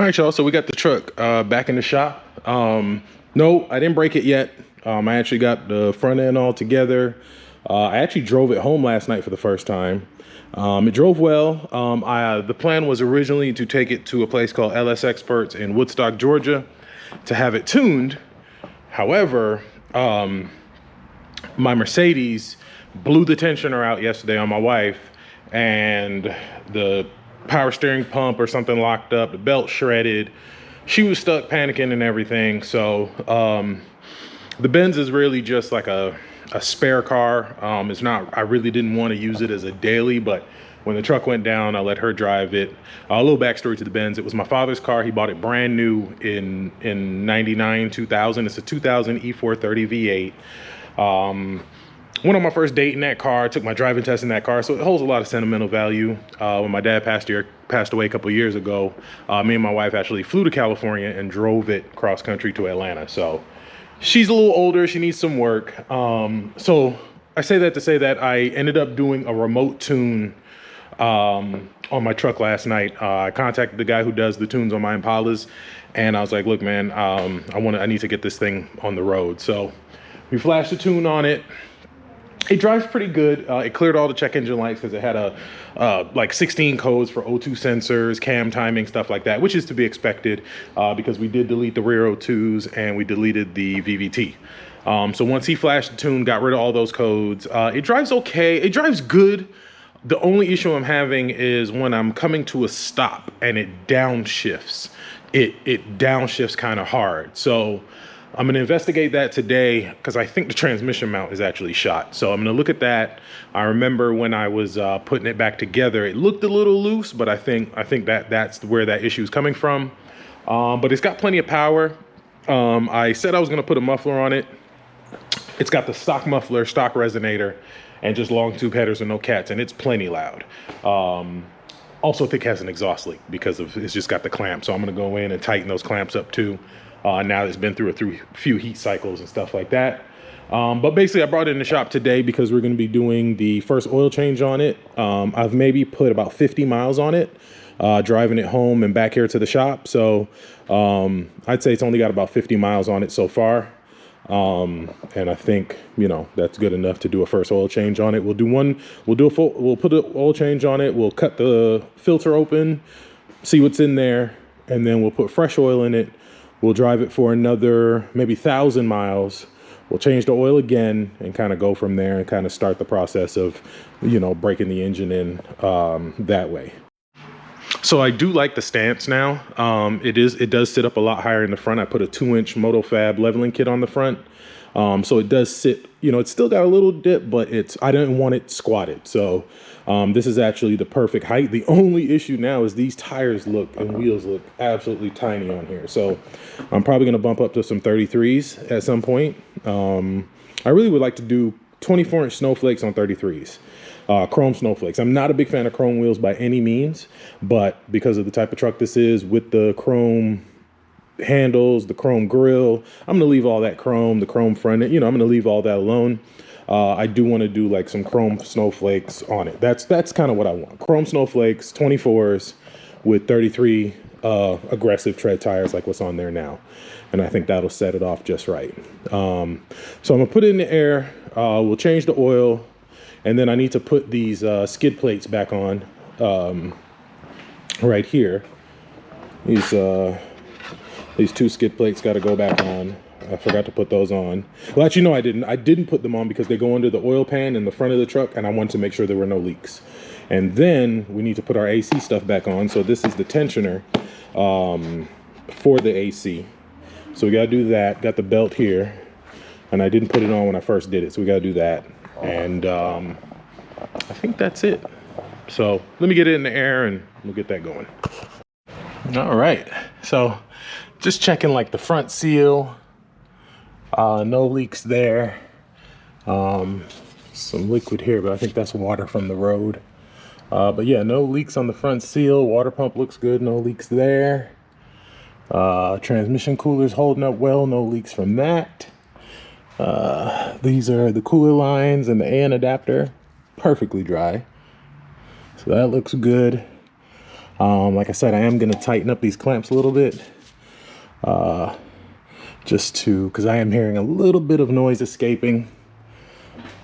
right, y'all. So we got the truck back in the shop. No, I didn't break it yet. I actually got the front end all together. I actually drove it home last night for the first time. It drove well. The plan was originally to take it to a place called LS Experts in Woodstock, Georgia, to have it tuned. However, my Mercedes blew the tensioner out yesterday on my wife, and the power steering pump or something locked up, the belt shredded. She was stuck panicking and everything. So the Benz is really just like a spare car. It's not, I really didn't want to use it as a daily, but when the truck went down, I let her drive it. A little backstory to the Benz. It was my father's car. He bought it brand new in 99, 2000. It's a 2000 E430 V8. Went on my first date in that car, took my driving test in that car, so it holds a lot of sentimental value. When my dad passed away a couple years ago, me and my wife actually flew to California and drove it cross country to Atlanta. So she's a little older, she needs some work. So I say that to say that I ended up doing a remote tune on my truck last night. I contacted the guy who does the tunes on my Impalas, and I was like, look, man, I need to get this thing on the road. So we flashed the tune on it. It drives pretty good. It cleared all the check engine lights because it had like 16 codes for O2 sensors, cam timing, stuff like that, which is to be expected because we did delete the rear O2s and we deleted the VVT. So once he flashed the tune, got rid of all those codes, it drives okay. It drives good. The only issue I'm having is when I'm coming to a stop and it downshifts. It downshifts kind of hard. So I'm gonna investigate that today because I think the transmission mount is actually shot. So I'm gonna look at that. I remember when I was putting it back together, it looked a little loose, but I think that's where that issue is coming from. But it's got plenty of power. I said I was gonna put a muffler on it. It's got the stock muffler, stock resonator, and just long tube headers with no cats, and it's plenty loud. Also think it has an exhaust leak because it's just got the clamp. So I'm gonna go in and tighten those clamps up too. Now that it's been through a few heat cycles and stuff like that. But basically I brought it in the shop today because we're gonna be doing the first oil change on it. I've maybe put about 50 miles on it, driving it home and back here to the shop. So I'd say it's only got about 50 miles on it so far. And I think, you know, that's good enough to do a first oil change on it. We'll put an oil change on it. We'll cut the filter open, see what's in there, and then we'll put fresh oil in it. We'll drive it for another maybe 1,000 miles. We'll change the oil again and kind of go from there and kind of start the process of, you know, breaking the engine in that way. So I do like the stance now. It does sit up a lot higher in the front. I put a 2-inch MotoFab leveling kit on the front. So it does sit, you know, it's still got a little dip, but I didn't want it squatted. So this is actually the perfect height. The only issue now is these tires and wheels look absolutely tiny on here. So I'm probably going to bump up to some 33s at some point. I really would like to do 24-inch snowflakes on 33s. Chrome snowflakes. I'm not a big fan of chrome wheels by any means, but because of the type of truck this is with the chrome handles, the chrome grille, I'm gonna leave all that chrome, the chrome front end, you know, I'm gonna leave all that alone. I do want to do like some chrome snowflakes on it. That's kind of what I want. Chrome snowflakes, 24s with 33 aggressive tread tires like what's on there now. And I think that'll set it off just right. So I'm gonna put it in the air. We'll change the oil. And then I need to put these skid plates back on right here. These 2 skid plates got to go back on. I forgot to put those on. Well, actually, no, I didn't. I didn't put them on because they go under the oil pan in the front of the truck, and I wanted to make sure there were no leaks. And then we need to put our AC stuff back on. So this is the tensioner for the AC. So we got to do that. Got the belt here. And I didn't put it on when I first did it, so we got to do that. And I think that's it. So let me get it in the air and we'll get that going. All right, so just checking like the front seal. No leaks there. Some liquid here, but I think that's water from the road. But yeah, no leaks on the front seal. Water pump looks good, no leaks there. Transmission cooler's holding up well, no leaks from that. These are the cooler lines and the AN adapter, perfectly dry. So that looks good. Like I said, I am going to tighten up these clamps a little bit, because I am hearing a little bit of noise escaping.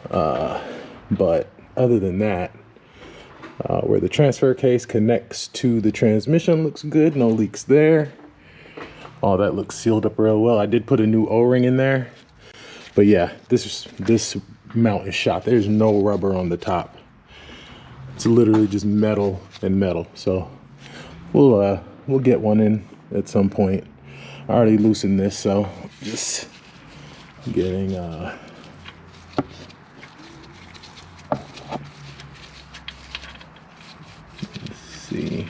But other than that, where the transfer case connects to the transmission looks good. No leaks there. All that looks sealed up real well. I did put a new O-ring in there. But yeah, this mount is shot. There's no rubber on the top. It's literally just metal and metal. So we'll get one in at some point. I already loosened this, so just getting let's see.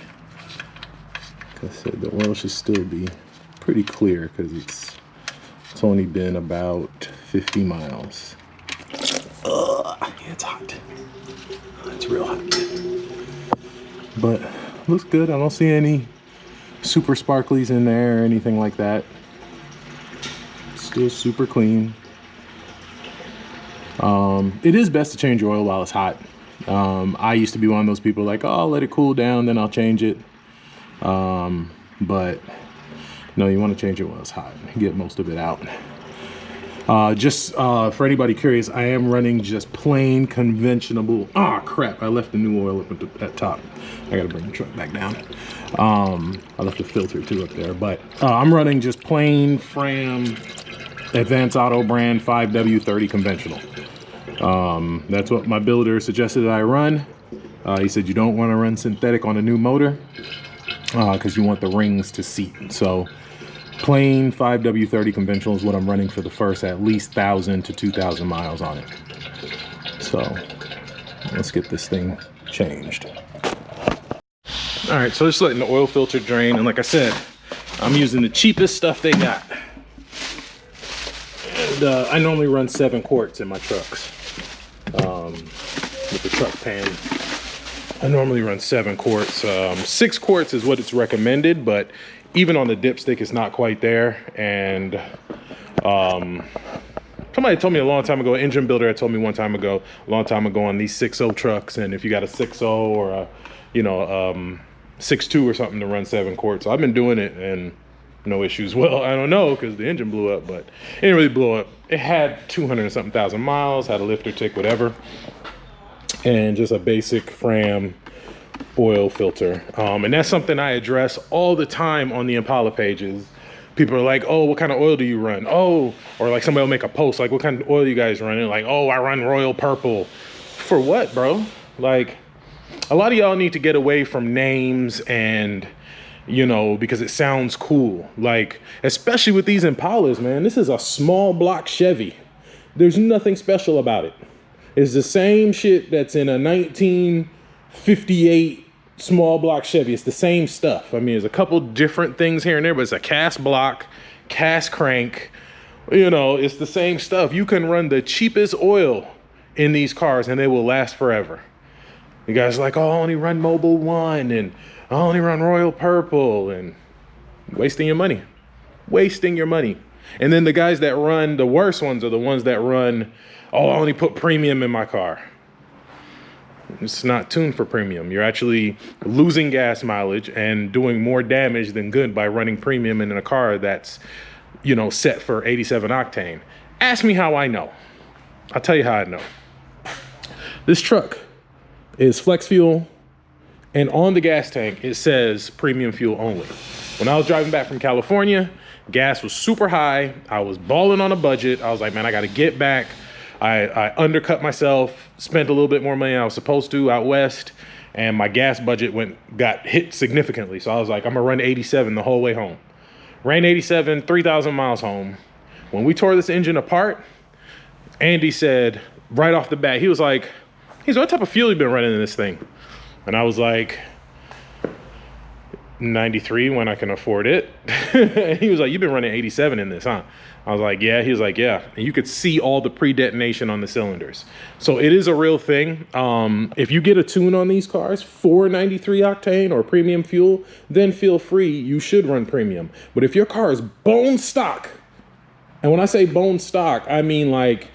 Like I said, the oil should still be pretty clear because it's only been about 50 miles. Yeah, it's hot. It's real hot. But looks good. I don't see any super sparklies in there or anything like that. Still super clean. It is best to change your oil while it's hot. I used to be one of those people like, oh, I'll let it cool down, then I'll change it. But no, you want to change it while it's hot. Get most of it out. For anybody curious, I am running just plain conventional. Ah, crap! I left the new oil up at top. I gotta bring the truck back down. I left the filter too up there, but I'm running just plain Fram Advanced Auto brand 5W30 conventional. That's what my builder suggested that I run. He said you don't want to run synthetic on a new motor because you want the rings to seat. So plain 5W30 conventional is what I'm running for the first at least 1,000 to 2,000 miles on it. So let's get this thing changed. All right, so just letting the oil filter drain, and like I said, I'm using the cheapest stuff they got. And I normally run 7 quarts in my trucks. With the truck pan, I normally run 7 quarts. 6 quarts is what it's recommended, but even on the dipstick, it's not quite there. And somebody told me a long time ago, an engine builder had told me a long time ago on these 6.0 trucks, and if you got a 6.0 or a 6.2 or something, to run 7 quarts. So I've been doing it and no issues. Well, I don't know because the engine blew up, but it didn't really blow up. It had 200 and something thousand miles, had a lifter tick, whatever, and just a basic Fram oil filter. And that's something I address all the time on the Impala pages. People are like, oh, what kind of oil do you run? Oh, or like somebody will make a post like, what kind of oil you guys running? Like, oh, I run Royal Purple. For what, bro? Like, a lot of y'all need to get away from names and, because it sounds cool. Like, especially with these Impalas, man, this is a small block Chevy. There's nothing special about it. It's the same shit that's in a 1958 small block Chevy. It's the same stuff. I mean, there's a couple different things here and there, but it's a cast block, cast crank. It's the same stuff. You can run the cheapest oil in these cars and they will last forever. You guys are like, oh, I only run Mobil 1 and I only run Royal Purple, and wasting your money. Wasting your money. And then the guys that run the worst ones are the ones that run, oh, I only put premium in my car. It's not tuned for premium. You're actually losing gas mileage and doing more damage than good by running premium in a car that's, set for 87 octane. Ask me how I know. I'll tell you how I know. This truck is flex fuel, and on the gas tank, it says premium fuel only. When I was driving back from California, gas was super high. I was balling on a budget. I was like, man, I got to get back. I undercut myself, spent a little bit more money than I was supposed to out west, and my gas budget got hit significantly. So I was like, I'm gonna run 87 the whole way home. Ran 87, 3,000 miles home. When we tore this engine apart, Andy said right off the bat, he was like, what type of fuel you been running in this thing? And I was like, 93 when I can afford it. And he was like, you've been running 87 in this, huh? I was like, yeah. He was like, yeah. And you could see all the pre-detonation on the cylinders. So it is a real thing. If you get a tune on these cars for 93 octane or premium fuel, then feel free. You should run premium. But if your car is bone stock, and when I say bone stock, I mean like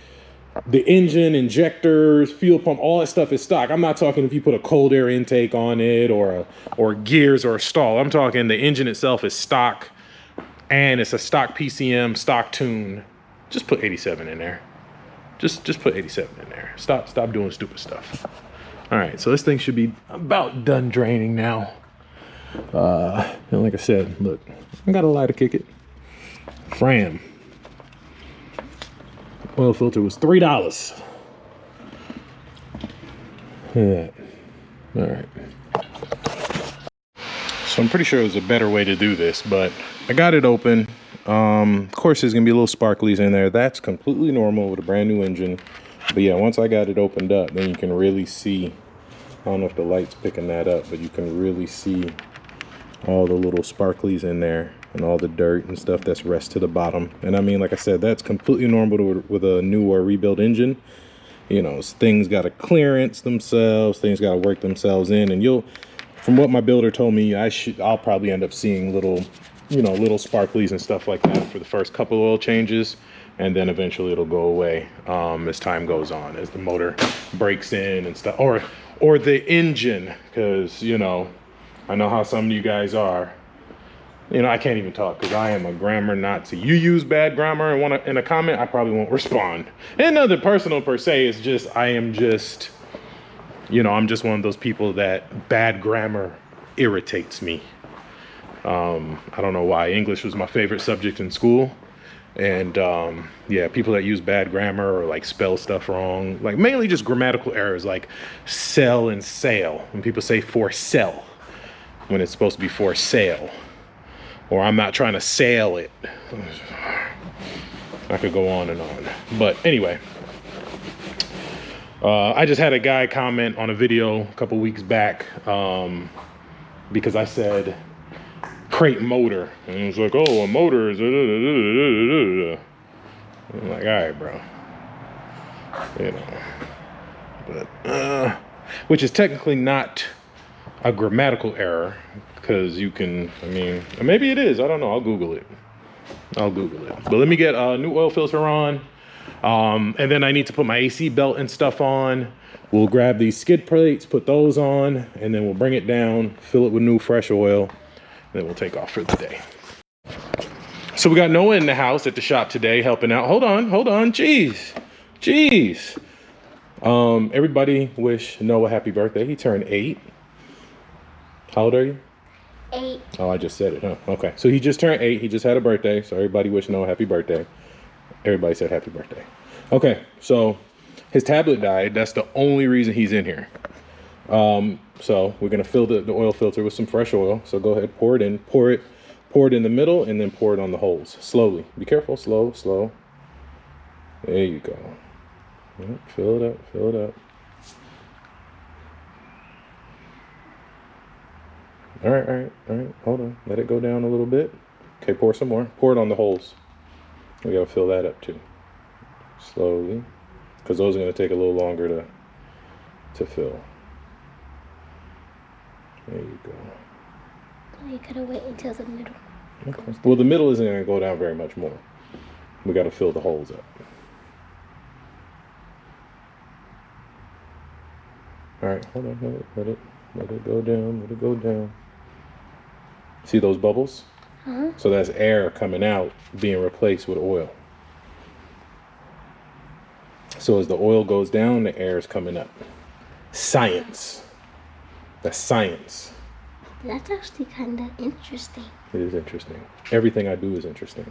The engine, injectors, fuel pump, all that stuff is stock. I'm not talking if you put a cold air intake on it or gears or a stall. I'm talking the engine itself is stock, and it's a stock PCM, stock tune. Just put 87 in there. Just put 87 in there. Stop doing stupid stuff. All right, so this thing should be about done draining now. And like I said, look, I got a light to kick it. Fram. Oil filter was $3. Yeah. All right. So I'm pretty sure there's a better way to do this, but I got it open. Of course, there's gonna be a little sparklies in there. That's completely normal with a brand new engine. But yeah, once I got it opened up, then you can really see. I don't know if the light's picking that up, but you can really see all the little sparklies in there and all the dirt and stuff that's rest to the bottom. And I mean, like I said, that's completely normal with a new or rebuilt engine. You know, things got to clearance themselves, things got to work themselves in, and from what my builder told me, I'll probably end up seeing little sparklies and stuff like that for the first couple oil changes, and then eventually it'll go away as time goes on, as the motor breaks in and stuff, or the engine, because I know how some of you guys are. I can't even talk because I am a grammar Nazi. You use bad grammar in a comment, I probably won't respond. And nothing personal per se, it's just I'm just one of those people that bad grammar irritates me. I don't know why. English was my favorite subject in school. And yeah, people that use bad grammar or like spell stuff wrong, like mainly just grammatical errors, like sell and sail. When people say for sell, when it's supposed to be for sale. Or I'm not trying to sail it. I could go on and on. But anyway, I just had a guy comment on a video a couple weeks back because I said crate motor. And he was like, oh, a motor is... I'm like, all right, bro. But, which is technically not a grammatical error. Because you can, maybe it is. I don't know. I'll Google it. But let me get a new oil filter on. And then I need to put my AC belt and stuff on. We'll grab these skid plates, put those on, and then we'll bring it down, fill it with new fresh oil, and then we'll take off for the day. So we got Noah in the house at the shop today helping out. Hold on. Jeez. Everybody wish Noah happy birthday. He turned 8. How old are you? 8. Oh, I just said it, huh? Okay. So he just turned 8. He just had a birthday. So everybody wish Noah happy birthday. Everybody said happy birthday. Okay. So his tablet died. That's the only reason he's in here. So we're going to fill the oil filter with some fresh oil. So go ahead, pour it in. Pour it in the middle and then pour it on the holes. Slowly. Be careful. Slow. There you go. Yep, fill it up. All right. Hold on. Let it go down a little bit. Okay, pour some more. Pour it on the holes. We gotta fill that up too. Slowly. Because those are gonna take a little longer to fill. There you go. So you gotta wait until the middle. Okay. Well, the middle isn't gonna go down very much more. We gotta fill the holes up. All right, hold on. Let it go down. See those bubbles? Uh-huh. So that's air coming out being replaced with oil. So as the oil goes down, the air is coming up. Science. That's science. That's actually kind of interesting. It is interesting. Everything I do is interesting.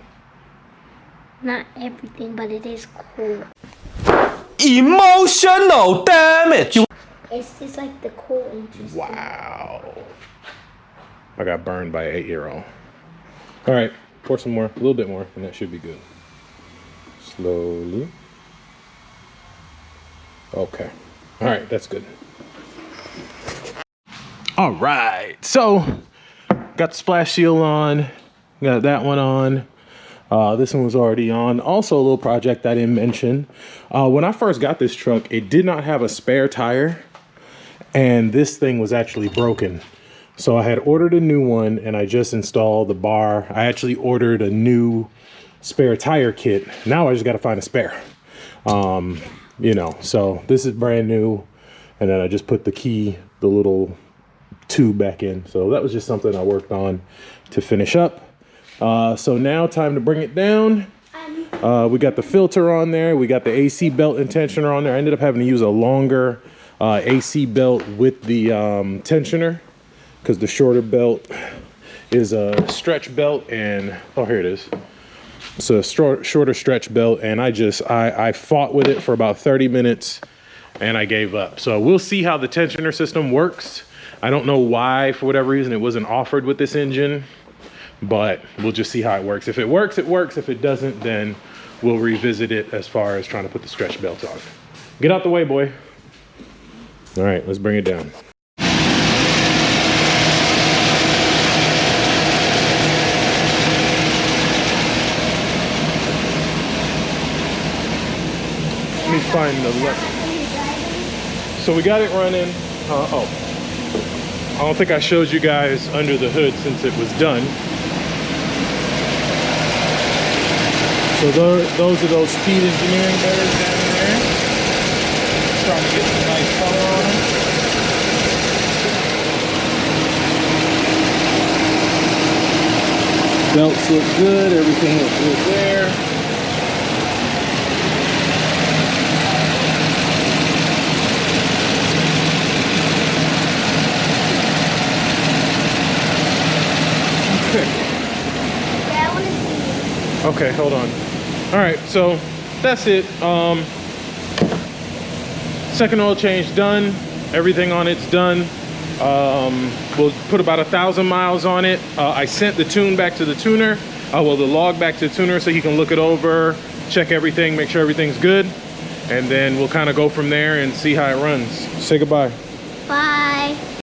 Not everything, but it is cool. Emotional damage. It's just like the cool interesting. Wow. I got burned by an 8-year-old. All right, pour some more, a little bit more, and that should be good. Slowly. Okay. All right, that's good. All right, so got the splash seal on, got that one on. This one was already on. Also a little project I didn't mention. When I first got this truck, it did not have a spare tire, and this thing was actually broken. So I had ordered a new one and I just installed the bar. I actually ordered a new spare tire kit. Now I just got to find a spare. You know, so this is brand new. And then I just put the key, the little tube back in. So that was just something I worked on to finish up. So now time to bring it down. We got the filter on there. We got the AC belt and tensioner on there. I ended up having to use a longer AC belt with the tensioner because the shorter belt is a stretch belt, and oh, here it is. It's a shorter stretch belt, and I fought with it for about 30 minutes and I gave up. So we'll see how the tensioner system works. I don't know why, for whatever reason, it wasn't offered with this engine, but we'll just see how it works. If it works, it works. If it doesn't, then we'll revisit it as far as trying to put the stretch belt on. Get out the way, boy. All right, let's bring it down. Let me find the lever. So we got it running. Oh, I don't think I showed you guys under the hood since it was done. So those are those speed engineering mirrors down there. Trying to get some nice color on them. Belts look good, everything looks good there. Okay, hold on. All right, so that's it. Second oil change done. Everything on it's done. We'll put about 1,000 miles on it. I sent the tune back to the tuner. Well, the log back to the tuner so he can look it over, check everything, make sure everything's good. And then we'll kind of go from there and see how it runs. Say goodbye. Bye.